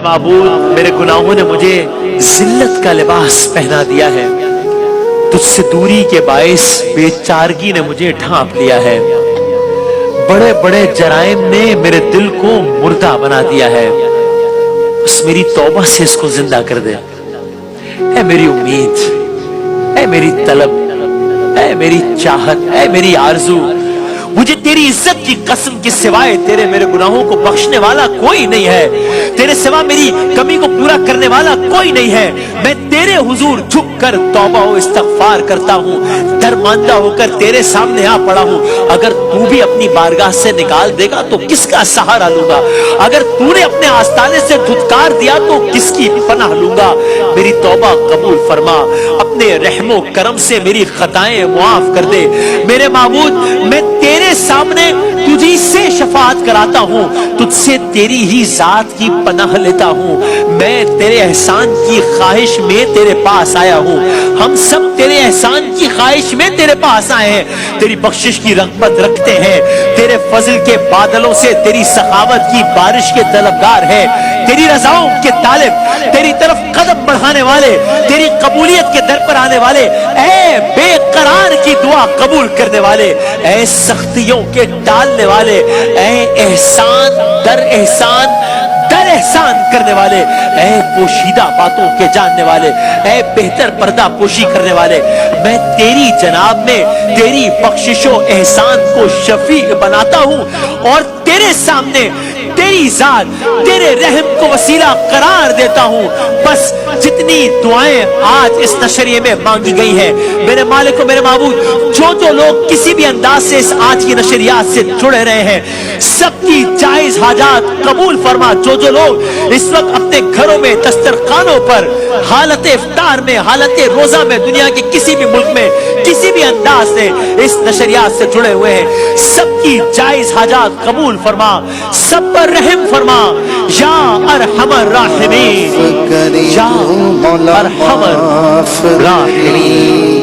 معبود میرے گناہوں نے مجھے ذلت کا لباس پہنا دیا ہے، تجھ سے دوری کے باعث بے چارگی نے مجھے ڈھانپ لیا ہے، بڑے بڑے جرائم نے میرے دل کو مردہ بنا دیا ہے، بس میری توبہ سے اس کو زندہ کر دے۔ اے میری امید، اے میری طلب، اے میری چاہت، اے میری آرزو، مجھے تیری عزت کی قسم کے سوائے تیرے میرے گناہوں کو بخشنے والا کوئی نہیں ہے، تیرے سوا میری کمی کو پورا کرنے والا کوئی نہیں ہے۔ میں تیرے حضور جھک کر توبہ و استغفار کرتا ہوں، درماندہ ہو کر تیرے سامنے آ پڑا ہوں۔ اگر تو بھی اپنی بارگاہ سے نکال دے گا تو کس کا سہارا لوں گا؟ اگر تو نے اپنے آستانے سے دھتکار دیا تو کس کی پناہ لوں گا؟ میری توبہ قبول فرما، اپنے رحم و کرم سے میری خطائیں معاف کر دے۔ میرے معبود، میں تیرے سامنے تجھی سے شفاعت کراتا ہوں، تجھ سے تیری ہی ذات کی پناہ لیتا ہوں۔ میں تیرے احسان کی خواہش میں تیرے پاس آیا ہوں، ہم سب تیرے احسان کی خواہش میں تیرے پاس آئے ہیں، تیری بخشش کی رغبت رکھتے ہیں، تیرے فضل کے بادلوں سے تیری سخاوت کی بارش کے طلبگار ہیں، تیری رضاؤں کے طالب، تیری طرف قدم بڑھانے والے، تیری قبولیت کے در پر آنے والے، اے بے قرار کی دعا قبول کرنے والے، اے سختیوں کے ٹالنے والے، اے احسان در احسان در احسان کرنے والے، اے پوشیدہ باتوں کے جاننے والے، اے بہتر پردہ پوشی کرنے والے، میں تیری جناب میں تیری بخشش و احسان کو شفیع بناتا ہوں اور تیرے سامنے تیری ذات، تیرے رحم کو وسیلہ قرار دیتا ہوں۔ بس جتنی دعائیں آج اس نشریے میں مانگی گئی ہیں، میرے مالک و میرے معبود، جو لوگ کسی بھی انداز سے اس آج کی نشریات سے جڑے رہے ہیں، سب کی جائز حاجات قبول فرما۔ جو لوگ اس وقت اپنے گھروں میں دسترخوانوں پر حالت افطار میں، حالت روزہ میں، دنیا کے کسی بھی ملک میں کسی بھی انداز سے اس نشریات سے جڑے ہوئے ہیں، سب کی جائز حاجات قبول فرما، سب پر رحم فرما، یا ارحم الراحمین، یا ارحم الراحمین۔